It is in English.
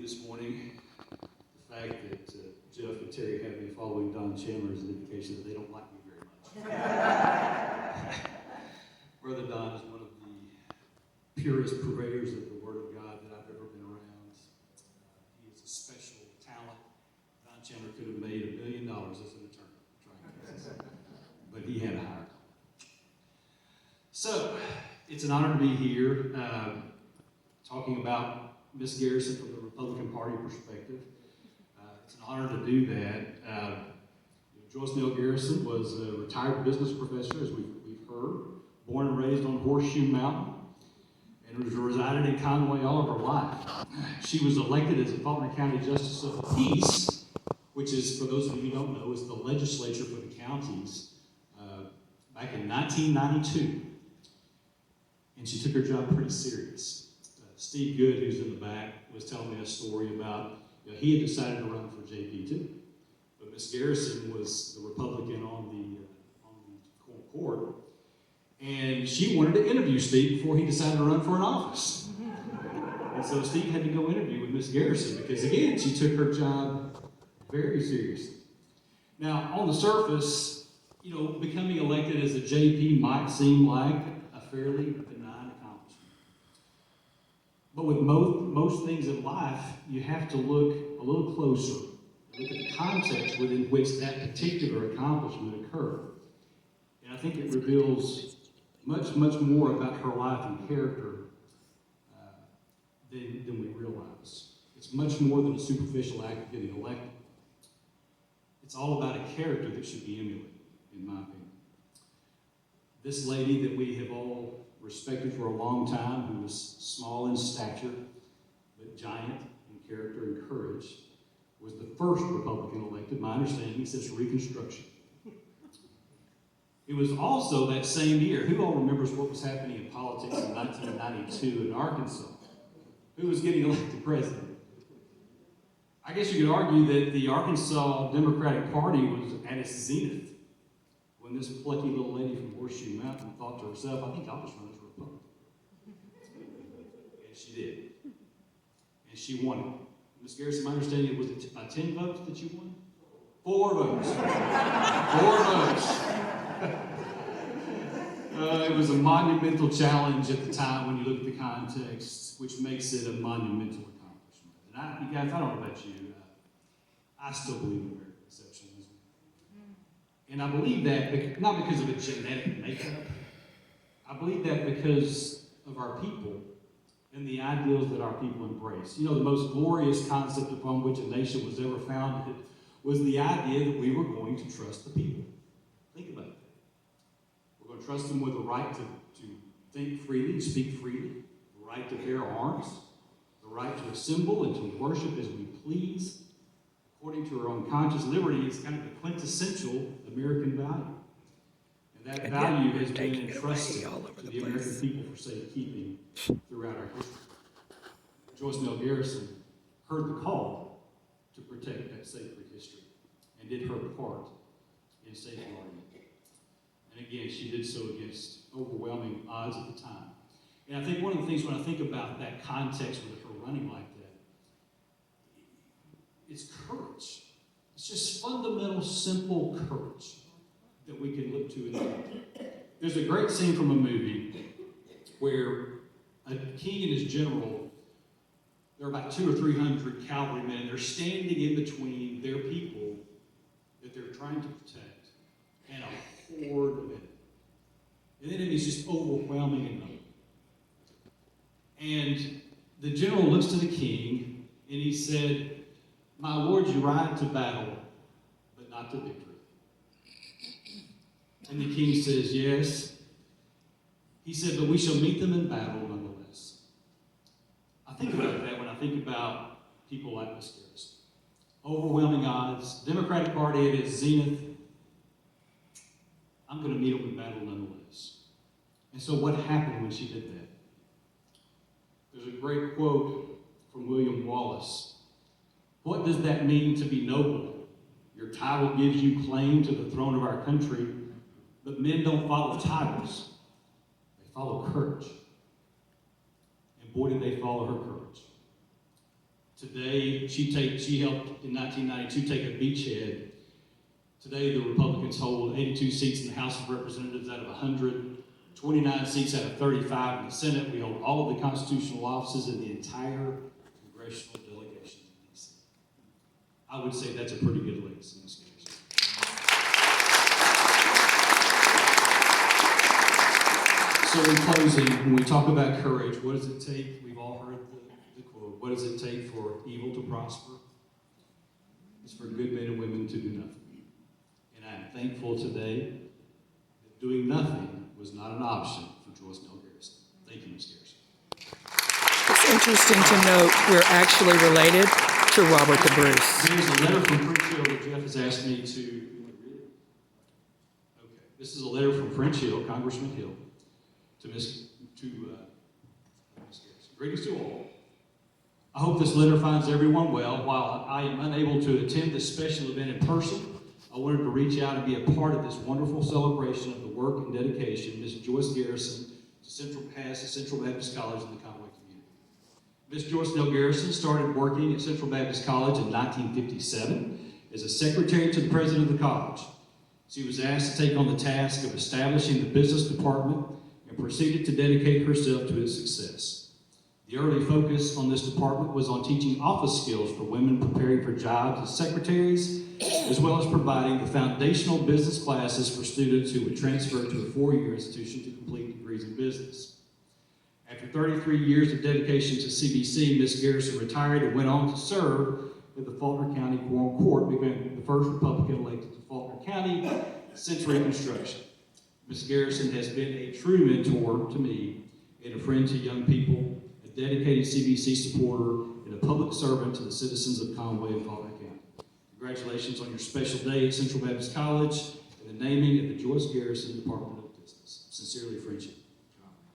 this morning. The fact that Jeff and Terry have me following Don Chandler is an indication that they don't like me very much. Brother Don is one of the purest purveyors of the Word of God that I've ever been around. He is a special talent. Don Chandler could have made $1 million as an attorney, but he had a higher calling. So, it's an honor to be here talking about Miss Garrison from the Republican Party perspective. It's an honor to do that. Joyce Nell Garrison was a retired business professor, as we've heard, born and raised on Horseshoe Mountain, and has resided in Conway all of her life. She was elected as a Faulkner County Justice of the Peace, which is, for those of you who don't know, is the legislature for the counties, back in 1992. And she took her job pretty serious. Steve Good, who's in the back, was telling me a story about, he had decided to run for JP too. But Miss Garrison was the Republican on the court, and she wanted to interview Steve before he decided to run for an office. And so Steve had to go interview with Miss Garrison because, again, she took her job very seriously. Now, on the surface, becoming elected as a JP might seem like a fairly benign accomplishment. But with most things in life, you have to look a little closer, look at the context within which that particular accomplishment occurred. And I think it reveals much more about her life and character than we realize. It's much more than a superficial act of getting elected. It's all about a character that should be emulated, in my opinion. This lady that we have all respected for a long time, who was small in stature, but giant in character and courage, was the first Republican elected, my understanding, since Reconstruction. It was also that same year. Who all remembers what was happening in politics in 1992 in Arkansas? Who was getting elected president? I guess you could argue that the Arkansas Democratic Party was at its zenith when this plucky little lady from Horseshoe Mountain thought to herself, I think I'll just run as a Republican. And she did. And she won it. Ms. Garrison, my understanding, was it by 10 votes that you won? 4 votes. 4 votes. It was a monumental challenge at the time when you look at the context, which makes it a monumental accomplishment. And you guys, I don't know about you, I still believe in American exceptionalism. And I believe that not because of a genetic makeup. I believe that because of our people and the ideals that our people embrace. The most glorious concept upon which a nation was ever founded was the idea that we were going to trust the people. Think about that. We're going to trust them with the right to think freely, speak freely, the right to bear arms, the right to assemble and to worship as we please, according to our own conscious liberty, is kind of the quintessential American value. And that value has been entrusted to the American people for safekeeping throughout our history. Joyce Nell Garrison heard the call to protect that sacred history and did her part in safeguarding it. And again, she did so against overwhelming odds at the time. And I think one of the things when I think about that context with her running like that, it's courage. It's just fundamental, simple courage that we can look to in that. There's a great scene from a movie where a king and his general, there are about 200 or 300 cavalrymen, and they're standing in between their people that they're trying to protect and a horde of enemies. And the enemy is just overwhelming in number. And the general looks to the king and he said, "My lord, you ride to battle, but not to victory." And the king says, "Yes." He said, "But we shall meet them in battle nonetheless." I think about that when I think about people like Miss Garrison. Overwhelming odds, Democratic Party at its zenith. I'm going to meet them in battle nonetheless. And so what happened when she did that? There's a great quote from William Wallace. "What does that mean to be noble? Your title gives you claim to the throne of our country, but men don't follow titles. They follow courage." And boy, did they follow her courage. Today, she helped in 1992 take a beachhead. Today, the Republicans hold 82 seats in the House of Representatives out of 100, 29 seats out of 35 in the Senate. We hold all of the constitutional offices in the entire congressional delegation in D.C. I would say that's a pretty good legacy, Ms. Garrison. So in closing, when we talk about courage, what does it take? We've all heard the quote, what does it take for evil to prosper? It's for good men and women to do nothing. And I'm thankful today that doing nothing was not an option for Joyce Nell Garrison. Thank you, Ms. Garrison. It's interesting to note we're actually related to Robert the Bruce. There's a letter from French Hill that Jeff has asked me to, you want to read it? Okay. This is a letter from French Hill, Congressman Hill, to Ms. Garrison. Greetings to all. I hope this letter finds everyone well. While I am unable to attend this special event in person, I wanted to reach out and be a part of this wonderful celebration of the work and dedication Ms. Joyce Garrison has to Central Baptist College in the Conway community. Ms. Joyce Nell Garrison started working at Central Baptist College in 1957 as a secretary to the president of the college. She was asked to take on the task of establishing the business department and proceeded to dedicate herself to its success. The early focus on this department was on teaching office skills for women preparing for jobs as secretaries, as well as providing the foundational business classes for students who would transfer to a four-year institution to complete degrees in business. After 33 years of dedication to CBC, Ms. Garrison retired and went on to serve with the Faulkner County Quorum Court, becoming the first Republican elected to Faulkner County since Reconstruction. Ms. Garrison has been a true mentor to me and a friend to young people, a dedicated CBC supporter, and a public servant to the citizens of Conway and Faulkner County. Congratulations on your special day at Central Baptist College and the naming of the Joyce Garrison Department of Business. Sincerely, Friendship.